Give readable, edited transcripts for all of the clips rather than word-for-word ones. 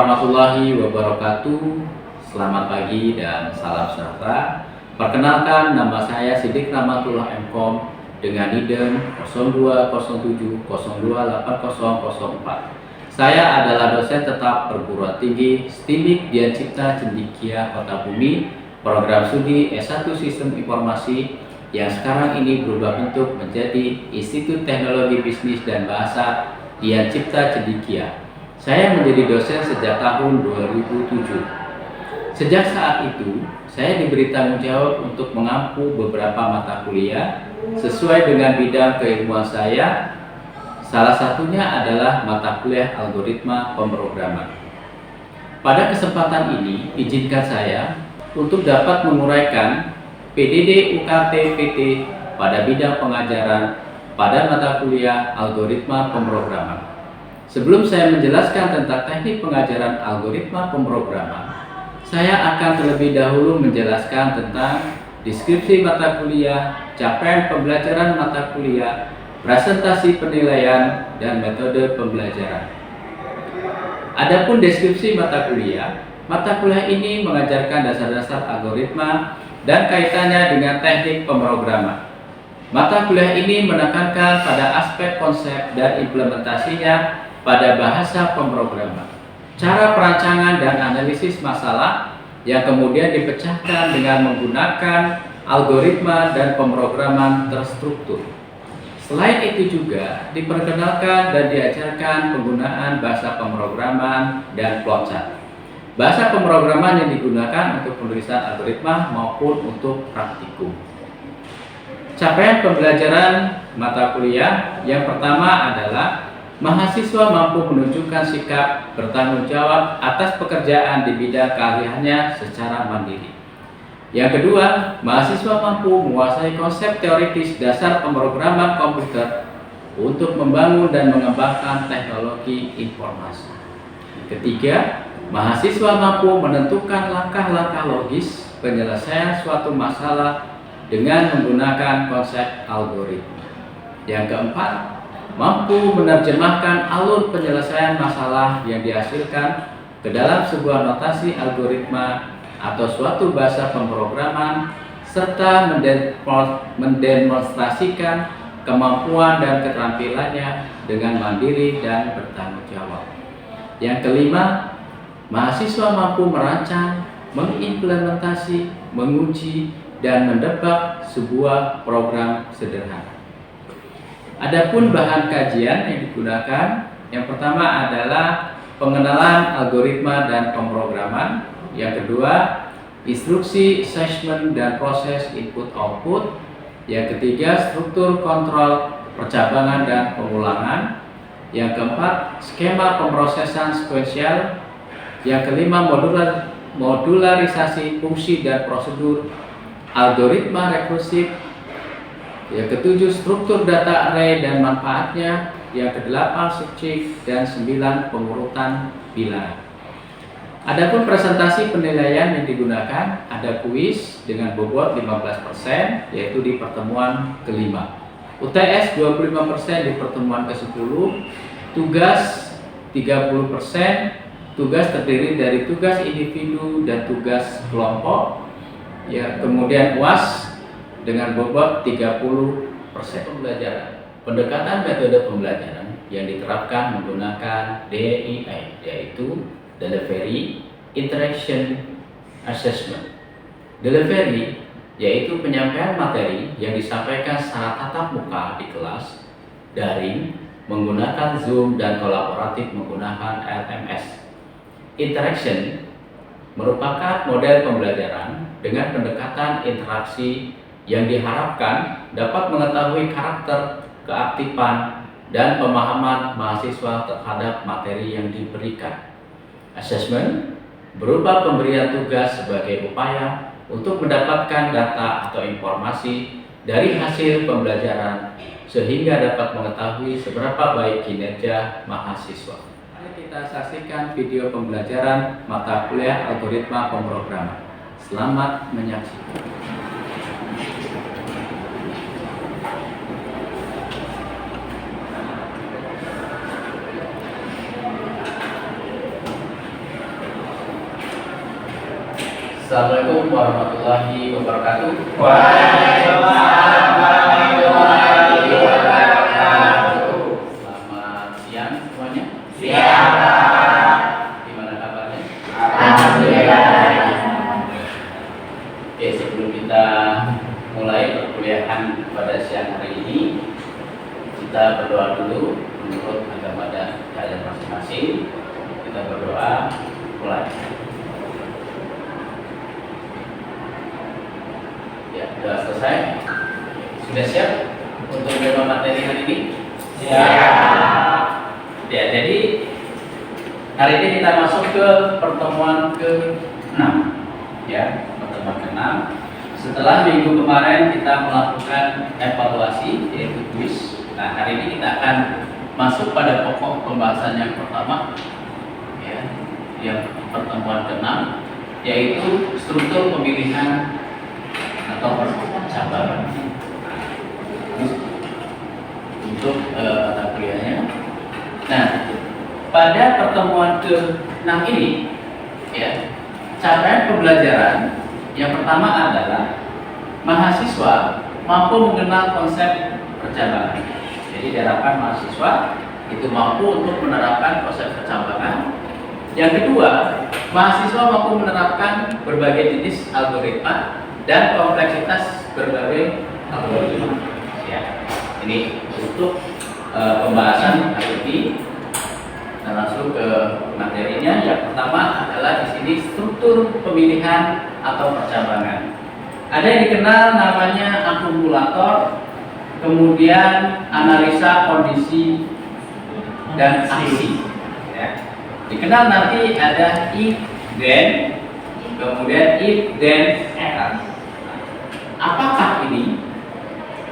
warahmatullahi wabarakatuh. Selamat pagi dan salam sejahtera. Perkenalkan, nama saya Siddiq Rahmatullah MKom dengan NIDEM 0207028004. Saya adalah dosen tetap perguruan tinggi STIMIK Dian Cipta Cendekia Kota Bumi, program studi S1 Sistem Informasi yang sekarang ini berubah bentuk menjadi Institut Teknologi Bisnis dan Bahasa Dian Cipta Cendekia. Saya menjadi dosen sejak tahun 2007. Sejak saat itu, saya diberi tanggung jawab untuk mengampu beberapa mata kuliah sesuai dengan bidang keilmuan saya. Salah satunya adalah mata kuliah algoritma pemrograman. Pada kesempatan ini, izinkan saya untuk dapat menguraikan PDD UKT PT pada bidang pengajaran pada mata kuliah algoritma pemrograman. Sebelum saya menjelaskan tentang teknik pengajaran algoritma pemrograman, saya akan terlebih dahulu menjelaskan tentang deskripsi mata kuliah, capaian pembelajaran mata kuliah, presentasi penilaian, dan metode pembelajaran. Adapun deskripsi mata kuliah ini mengajarkan dasar-dasar algoritma dan kaitannya dengan teknik pemrograman. Mata kuliah ini menekankan pada aspek konsep dan implementasinya pada bahasa pemrograman, cara perancangan dan analisis masalah yang kemudian dipecahkan dengan menggunakan algoritma dan pemrograman terstruktur. Selain itu juga diperkenalkan dan diajarkan penggunaan bahasa pemrograman dan flowchart. Bahasa pemrograman yang digunakan untuk penulisan algoritma maupun untuk praktikum. Capaian pembelajaran mata kuliah yang pertama adalah mahasiswa mampu menunjukkan sikap bertanggung jawab atas pekerjaan di bidang keahliannya secara mandiri. Yang kedua, mahasiswa mampu menguasai konsep teoritis dasar pemrograman komputer untuk membangun dan mengembangkan teknologi informasi. Ketiga, mahasiswa mampu menentukan langkah-langkah logis penyelesaian suatu masalah dengan menggunakan konsep algoritma. Yang keempat, mampu menerjemahkan alur penyelesaian masalah yang dihasilkan ke dalam sebuah notasi algoritma atau suatu bahasa pemrograman, serta mendemonstrasikan kemampuan dan keterampilannya dengan mandiri dan bertanggung jawab. Yang kelima, mahasiswa mampu merancang, mengimplementasi, menguji, dan mendebak sebuah program sederhana. Adapun bahan kajian yang digunakan, yang pertama adalah pengenalan algoritma dan pemrograman. Yang kedua, instruksi, assessment, dan proses input-output. Yang ketiga, struktur kontrol percabangan dan pengulangan. Yang keempat, skema pemrosesan sekuensial. Yang kelima, modularisasi fungsi dan prosedur algoritma rekursif. Yang ketujuh, struktur data array dan manfaatnya. Yang kedelapan, subjek, dan 9, pengurutan bilangan. Adapun presentasi penilaian yang digunakan, ada kuis dengan bobot 15%, yaitu di pertemuan kelima. UTS 25% di pertemuan ke-10, tugas 30%, tugas terdiri dari tugas individu dan tugas kelompok. Ya, kemudian UAS dengan bobot 30% pembelajaran. Pendekatan metode pembelajaran yang diterapkan menggunakan DIA, yaitu Delivery, Interaction, Assessment. Delivery yaitu penyampaian materi yang disampaikan secara tatap muka di kelas, daring, menggunakan Zoom, dan kolaboratif menggunakan LMS. Interaction merupakan model pembelajaran dengan pendekatan interaksi yang diharapkan dapat mengetahui karakter, keaktifan, dan pemahaman mahasiswa terhadap materi yang diberikan. Assessment berupa pemberian tugas sebagai upaya untuk mendapatkan data atau informasi dari hasil pembelajaran sehingga dapat mengetahui seberapa baik kinerja mahasiswa. Mari kita saksikan video pembelajaran mata kuliah algoritma pemrograman. Selamat menyaksikan. Assalamualaikum warahmatullahi wabarakatuh. Waalaikumsalam warahmatullahi wabarakatuh. Selamat siang semuanya. Siap. Gimana kabarnya? Alhamdulillah. Oke, sebelum kita mulai perkuliahan pada siang hari ini, kita berdoa dulu menurut agama dan kalian masing-masing. Kita berdoa mulai. Ya, sudah selesai. Sudah siap untuk tema materi hari ini? Siap. Ya, jadi hari ini kita masuk ke pertemuan ke-6. Ya, pertemuan ke-6. Setelah minggu kemarin kita melakukan evaluasi yaitu kuis. Nah, hari ini kita akan masuk pada pokok pembahasan yang pertama, ya, yang pertemuan ke-6, yaitu struktur pemilihan atau percabangan. Untuk mata kuliahnya. Nah, pada pertemuan ke-6 ini, ya, capaian pembelajaran yang pertama adalah mahasiswa mampu mengenal konsep percabangan. Jadi diharapkan mahasiswa itu mampu untuk menerapkan konsep percabangan. Yang kedua, mahasiswa mampu menerapkan berbagai jenis algoritma dan kompleksitas berbagai algoritma. Ya, ini untuk pembahasan hari ini. Nah, langsung ke materinya. Yang pertama adalah di sini struktur pemilihan atau percabangan. Ada yang dikenal namanya akumulator, kemudian analisa kondisi dan aksi. Ya. Dikenal nanti ada if then, kemudian if then else. Apakah ini?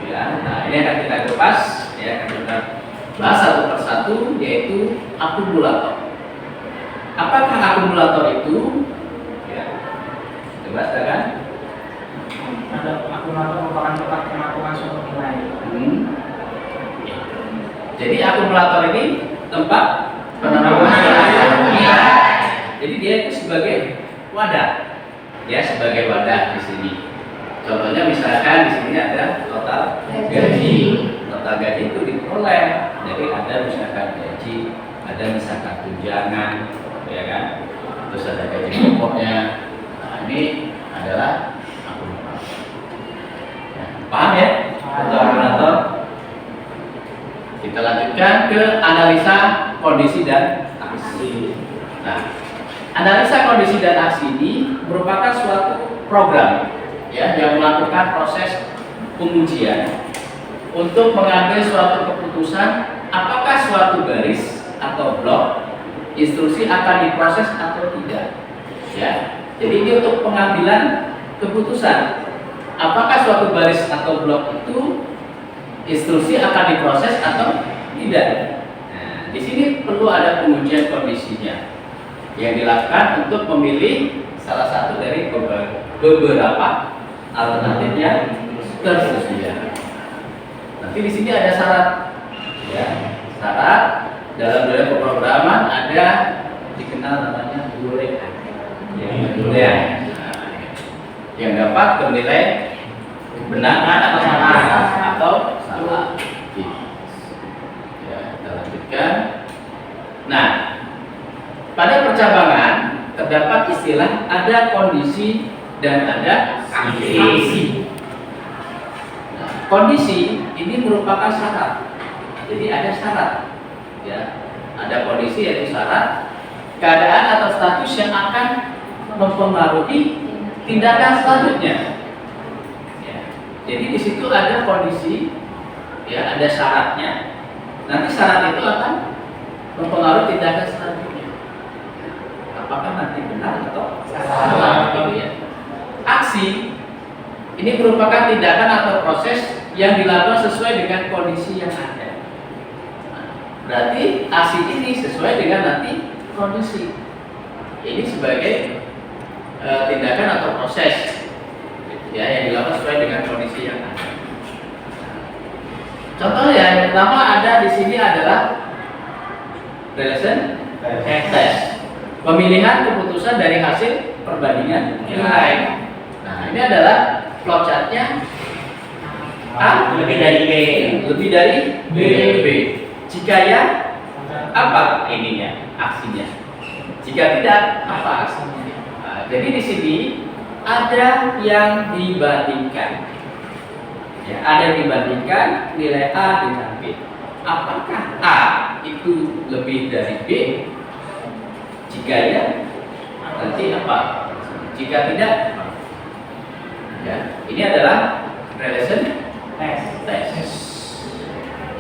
Ya, nah ini akan kita kupas, ya, akan kita bahas satu persatu, yaitu akumulator. Apakah akumulator itu? Ya, coba silakan. Ada akumulator merupakan tempat penampungan suatu nilai. Ya. Jadi akumulator ini tempat penampungan Penampungan nilai. Jadi dia itu sebagai wadah, ya, sebagai wadah di sini. Contohnya misalkan di sini ada total gaji. Total gaji itu diperoleh. Jadi ada misalkan gaji, ada misalkan tunjangan, ya kan? Terus ada gaji pokoknya. Nah, ini adalah akumulator. Ya, paham ya? Untuk akumulator. Kita lanjutkan ke analisa kondisi dan aksi. Nah, analisa kondisi dan aksi ini merupakan suatu program, ya, yang melakukan proses pengujian untuk mengambil suatu keputusan apakah suatu garis atau blok instruksi akan diproses atau tidak. Ya, jadi ini untuk pengambilan keputusan apakah suatu garis atau blok itu instruksi akan diproses atau tidak. Nah, di sini perlu ada pengujian kondisinya yang dilakukan untuk memilih salah satu dari beberapa alternatif yang tersedia. Nanti di sini ada syarat, ya, syarat dalam dunia pemrograman ada dikenal namanya boolean, boolean, yang dapat bernilai benar atau salah. Ya, kita lanjutkan. Nah, pada percabangan terdapat istilah ada kondisi dan ada aksi. Nah, kondisi ini merupakan syarat. Jadi ada syarat, ya. Ada kondisi yaitu syarat keadaan atau status yang akan mempengaruhi tindakan selanjutnya. Ya. Jadi di situ ada kondisi, ya, ada syaratnya. Nanti syarat itu akan mempengaruhi tindakan selanjutnya. Apakah nanti benar atau salah, gitu ya. Aksi ini merupakan tindakan atau proses yang dilakukan sesuai dengan kondisi yang ada. Nah, berarti aksi ini sesuai dengan nanti kondisi. Ini sebagai tindakan atau proses, ya, yang dilakukan sesuai dengan kondisi yang ada. Contohnya yang pertama ada di sini adalah relation test. Pemilihan keputusan dari hasil perbandingan nilai. Nah, ini adalah flowchartnya A Lebih dari B. lebih dari B. Jika ya, apa ininya, aksinya? Jika tidak, apa aksinya? Nah, jadi di sini ada yang dibandingkan. Ya, ada yang dibandingkan nilai A dengan B. Apakah A itu lebih dari B? Jika ya, nanti apa? Jika tidak, ya, ini adalah relation test.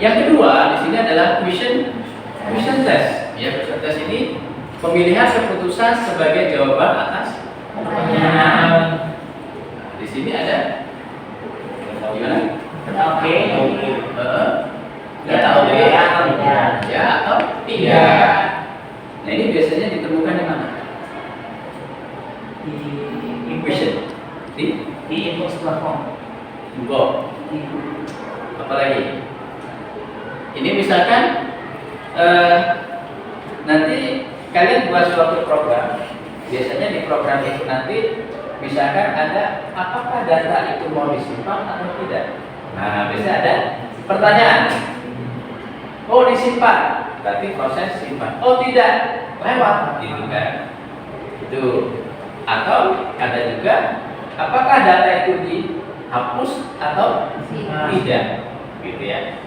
Yang kedua di sini adalah question test. Ya, question test ini pemilihan keputusan sebagai jawaban atas pertanyaan. Di sini ada gimana? Oke. Ya atau Ya atau tidak. Ya atau tidak. Nah, ini biasanya ditemukan di mana? Di Question. Di input platform. Google. Apa lagi? Ini misalkan nanti kalian buat suatu program. Biasanya di program itu nanti misalkan ada apakah data itu mau disimpan atau tidak. Nah, biasanya ada pertanyaan. Oh, disimpan, berarti proses simpan. Oh, tidak, lewat, gitu kan? Itu. Atau ada juga apakah data itu dihapus atau tidak, gitu ya.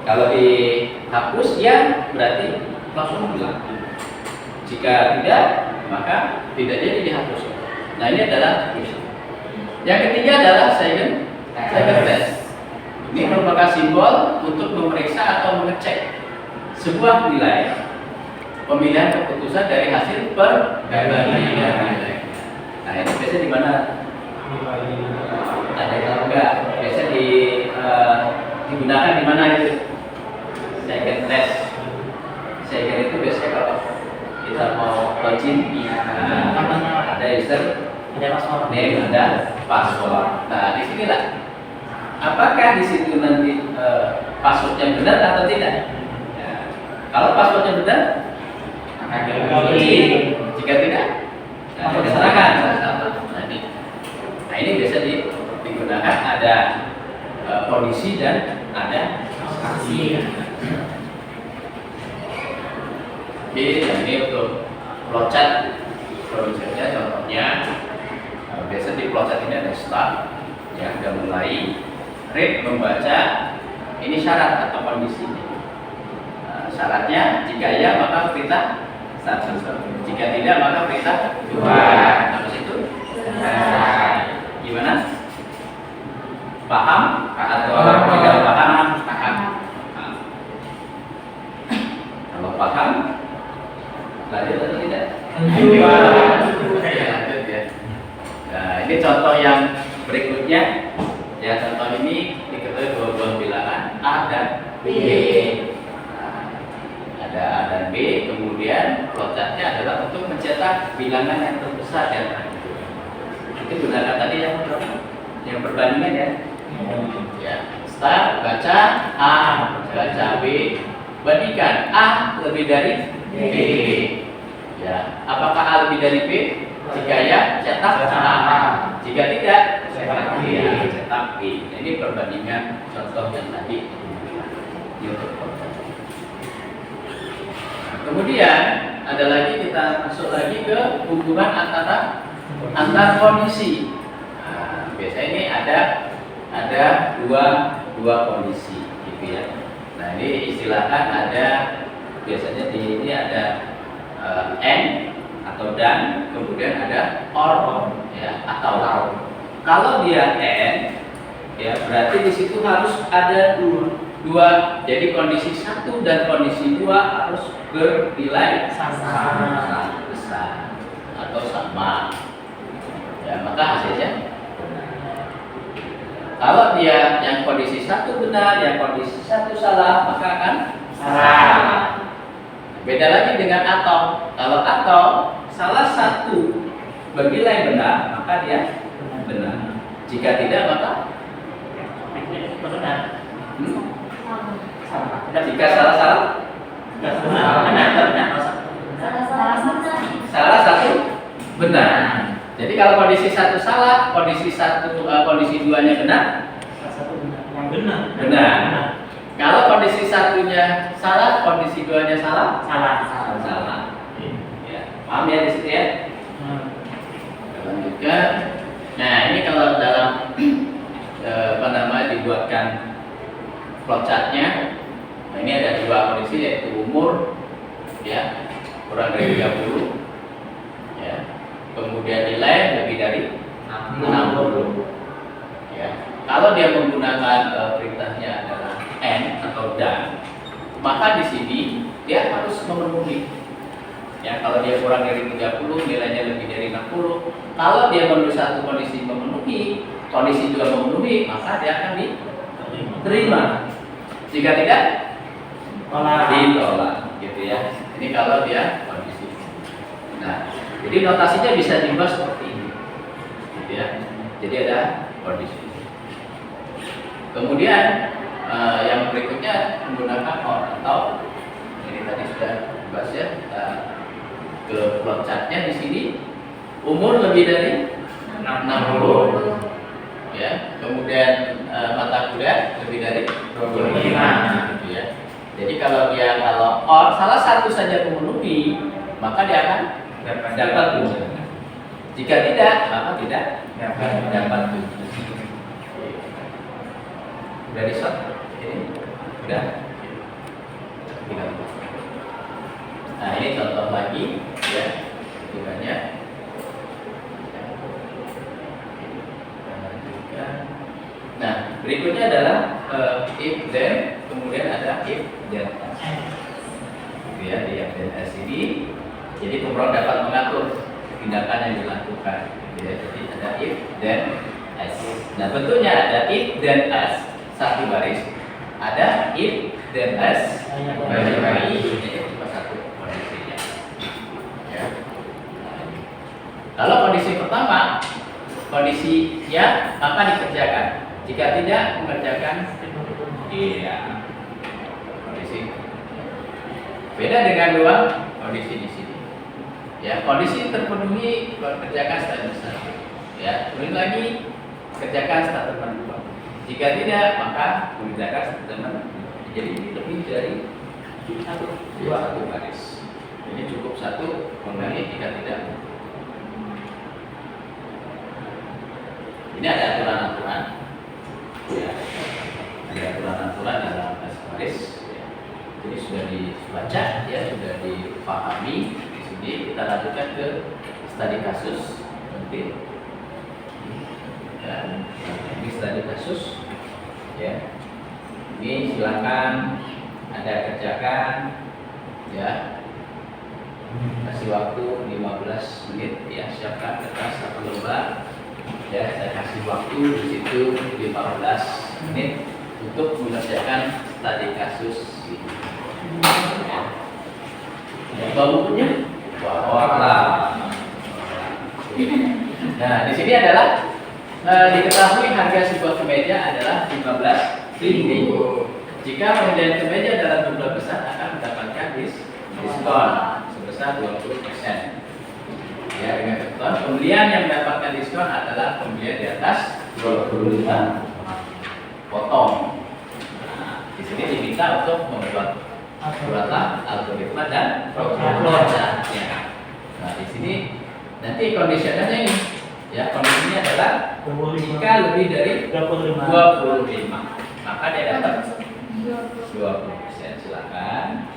Kalau dihapus ya berarti langsung hilang. Jika tidak, maka tidak jadi dihapus. Nah, ini adalah question. Yang ketiga adalah second test. Ini merupakan simbol untuk memeriksa atau mengecek sebuah nilai pemilihan keputusan dari hasil perbandingan nilai. Nah, ini biasanya di mana? Ada yang enggak? Biasa digunakan di mana itu? Second test. Second itu biasanya kalau kita mau login, ada user, Ada password. name, ada password. Nah, di sinilah. Apakah di situ nanti passwordnya benar atau tidak? Ya. Kalau passwordnya benar, akan login. Jika tidak, diserahkan. Nah, ini biasa digunakan ada kondisi dan ada aksi. Oke, ini untuk flowchart. Flowchartnya contohnya biasa di flowchart ini ada start, ya, sudah mulai. Read membaca, ini syarat atau kondisi. Syaratnya jika ya maka perintah 1, jika tidak maka perintah 2. Habis itu gimana? Paham atau tidak paham? Paham. Kalau paham, lanjut atau tidak? Lanjut ya. Nah, ini contoh yang berikutnya. Ya, contoh ini diketahui dua buah bilangan A dan B. Nah, ada A dan B, kemudian flowchartnya adalah untuk mencetak bilangan yang terbesar di antara itu. Itu gunakan tadi yang berapa? Yang perbandingan ya. Ya, start baca A, baca B, bandingkan A lebih dari B. Ya, apakah A lebih dari B? Jika ya, cetak A. Jika tidak, cetak B. Cetak B. Ini perbandingan contoh yang tadi. Kemudian ada lagi, kita masuk lagi ke hubungan antar kondisi. Nah, biasanya ini ada dua kondisi, gitu ya. Nah, ini istilahkan ada biasanya di ini ada and atau dan, kemudian ada or, ya, atau. Kalau dia and, ya berarti di situ harus ada dua. Jadi kondisi 1 dan kondisi 2 harus bernilai sama besar atau sama. Ya, maka hasilnya kalau dia yang kondisi 1 benar, yang kondisi 1 salah, maka akan salah. Beda lagi dengan atau. Kalau atau salah satu bernilai benar, maka dia benar. Jika tidak, maka benar. Jika salah Benar. salah satu benar. kalau kondisi 1 salah, kondisi 2-nya benar, Salah satu benar. Yang benar. benar. Kalau kondisi 1-nya salah, kondisi 2-nya salah, Salah. salah. Ya, paham ya di situ ya? Kita lanjutkan. Nah, ini kalau dalam dibuatkan flowchartnya. Nah, ini ada 2 kondisi, yaitu umur ya kurang dari 30 ya. Kemudian nilai lebih dari 60 ya. Kalau dia menggunakan perintahnya adalah and atau dan, maka di sini dia harus memenuhi. Ya, kalau dia kurang dari 30, nilainya lebih dari 60. Kalau dia memenuhi satu kondisi memenuhi, kondisi 2 memenuhi, maka dia akan diterima. Jika tidak, ditolak, gitu ya. Ini kalau dia kondisi. Nah, jadi notasinya bisa diubah seperti ini, gitu ya. Jadi ada kondisi. Kemudian yang berikutnya menggunakan or atau ini tadi sudah dibahas ya. Kita ke flowchartnya di sini, umur lebih dari 60 ya. Kemudian mata kuliah lebih dari 25 gitu ya. Jadi kalau or salah satu saja memenuhi, maka dia akan dapat tunjangan. Jika tidak, maka tidak dapat tunjangan. Udah di shot? Ini udah. Nah, ini contoh lagi ya, hitungannya. Nah, berikutnya adalah if then, kemudian ada if then else. Gitu ya, di if then else ini, jadi pemroh dapat mengatur tindakan yang dilakukan. Gitu ya, jadi ada if then else. Nah, bentuknya ada if then else satu baris, ada if then else banyak baris. Ini cuma satu kondisinya. Ya. Kalau kondisi pertama, kondisi ya maka dikerjakan. Jika tidak mengerjakan, iya. Kondisi beda dengan 2 kondisi di sini. Ya, kondisi terpenuhi kerjakan statement 1. Ya, ulangi lagi kerjakan statement 2. Jika tidak, maka mengerjakan statement 2. Jadi ini lebih dari 1 baris. Ini cukup 1 mengulangi jika tidak. Ini ada aturan-aturan. Ya, ada aturan-aturan dalam baris. Ya. Jadi sudah dibaca, ya sudah dipahami. Di sini kita lanjutkan ke studi kasus. Nanti, dan ini studi kasus. Ya, ini silakan Anda kerjakan. Ya, kasih waktu 15 menit. Ya, siapkan kertas 1 lembar. Ya, saya kasih waktu di situ 15 menit untuk mengerjakan studi kasus ini. Ya, bawa bukunya? Bawa. Nah, di sini adalah diketahui harga sebuah kemeja adalah 15.000. Jika pembelian kemeja dalam jumlah besar akan mendapatkan diskon sebesar 20%. Ya, dengan ketentuan pembelian yang mendapatkan diskon adalah pembelian di atas 25 potong. Nah, di sini diminta untuk membuat algoritma dan flowchartnya. Nah, di sini nanti kondisionalnya ini, ya kondisinya adalah jika lebih dari 25, maka dia dapat 20%. Silakan.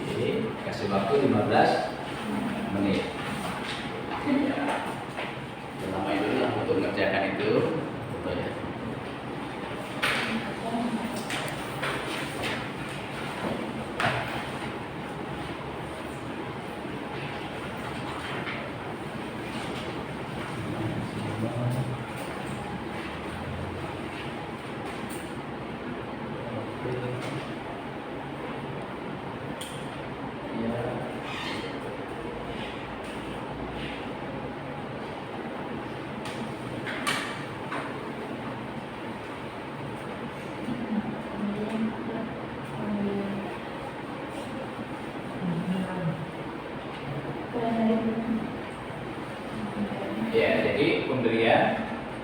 Jadi, kasih waktu 15 menit. Ya, lama dulu lah untuk mengerjakan itu. Betul ya.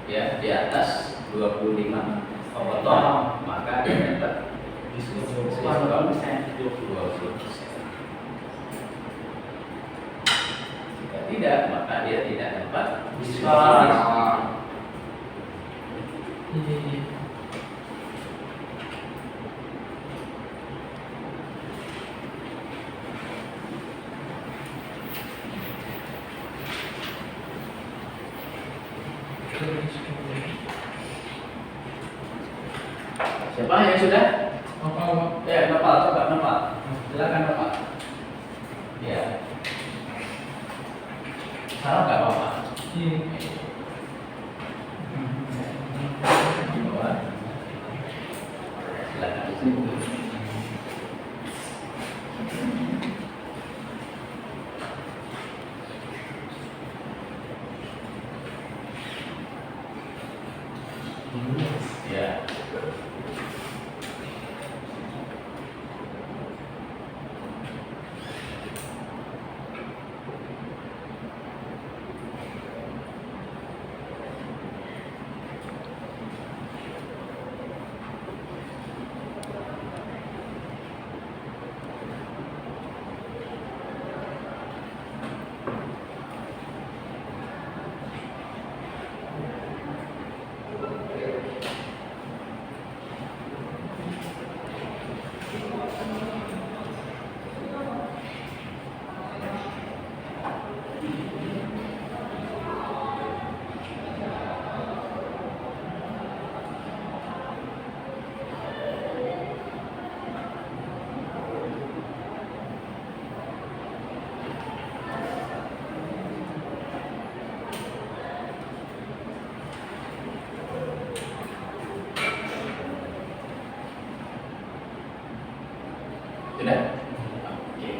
ya di atas 25 potong, maka dia dapat diskon 20%. Jika tidak, maka dia tidak dapat diskon. Siapa yang sudah? Ya, nopal, coba nopal. Silakan nopal. Ya. Salah nggak apa-apa. Silakan di sini. Ya. Sudah? Oke.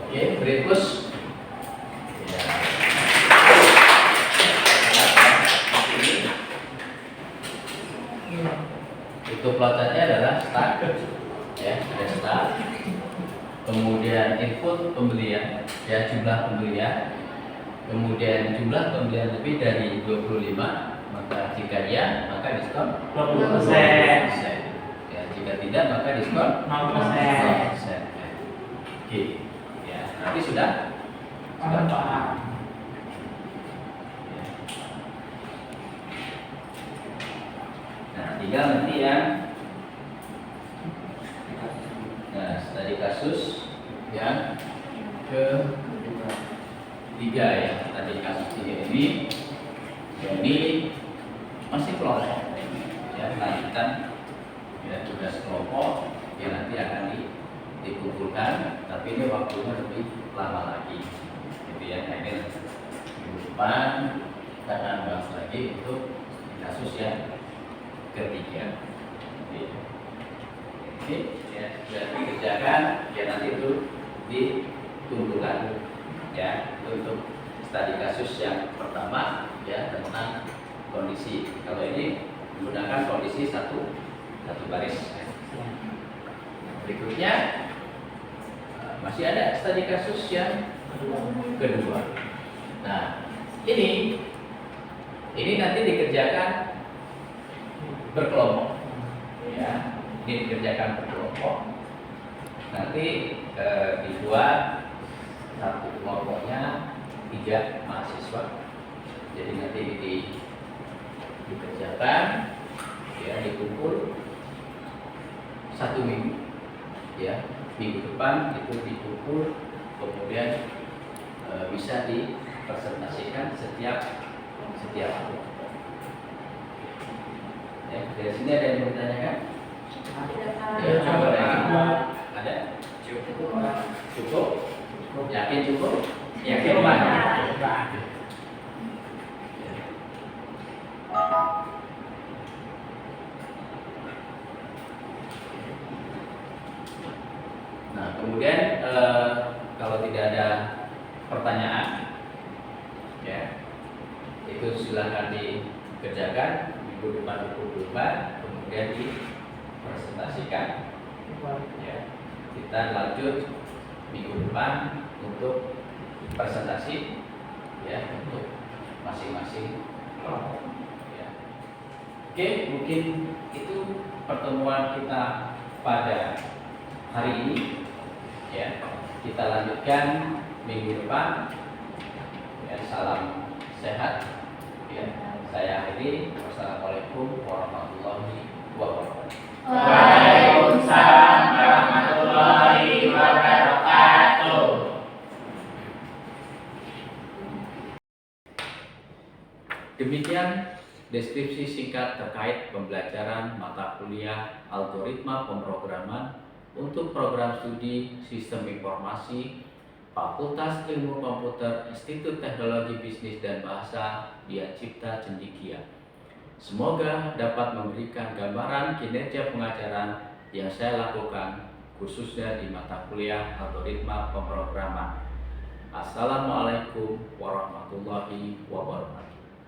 Oke, berikut. Ya. Itu plotarnya adalah start, ya, ada start. Kemudian input pembelian, ya, jumlah pembelian. Kemudian jumlah pembelian lebih dari 25, maka jika iya, maka diskon 20%. Ya, jika tidak, maka diskon 0%. Oke. Ya, nanti sudah paham. Ya. Nah, tinggal nanti yang studi kasus yang ketiga, ya. Tadi kasus 3 ini jadi masih kelompok, ya, lanjutan, ya, tugas kelompok yang nanti akan dikumpulkan, tapi ini waktunya lebih lama lagi, gitu ya. Nah, ini minggu depan kita akan bahas lagi untuk kasus yang ketiga. Oke, ya, sudah dikerjakan, ya, nanti itu dikumpulkan, ya, untuk studi kasus yang pertama, ya, tentang kondisi. Kalau ini menggunakan kondisi satu baris. Berikutnya masih ada studi kasus yang kedua. Nah, ini nanti dikerjakan berkelompok, ya. Ini dikerjakan berkelompok. Nanti dibuat satu kelompoknya 3 mahasiswa. Jadi nanti dikerjakan, ya, dikumpul 1 minggu, ya. Minggu depan itu dikumpul, kemudian bisa dipresentasikan setiap kelompok. Ya, dari sini ada yang mau ditanyakan? Ya, coba ada. Cukup? Yakin cukup? Yakin banyak? Nah, kemudian kalau tidak ada pertanyaan, ya, itu silahkan dikerjakan minggu depan 24, kemudian dipresentasikan. Ya, kita lanjut minggu depan untuk presentasi, ya, untuk masing-masing. Ya. Oke, mungkin itu pertemuan kita pada hari ini. Ya, kita lanjutkan minggu depan. Ya, salam sehat. Ya, saya akhiri. Wassalamualaikum warahmatullahi wabarakatuh. Waalaikumsalam warahmatullahi wabarakatuh. Demikian deskripsi singkat terkait pembelajaran mata kuliah algoritma pemrograman untuk program studi Sistem Informasi Fakultas Ilmu Komputer Institut Teknologi Bisnis dan Bahasa Dian Cipta Cendekia. Semoga dapat memberikan gambaran kinerja pengajaran yang saya lakukan khususnya di mata kuliah algoritma pemrograman. Assalamualaikum warahmatullahi wabarakatuh.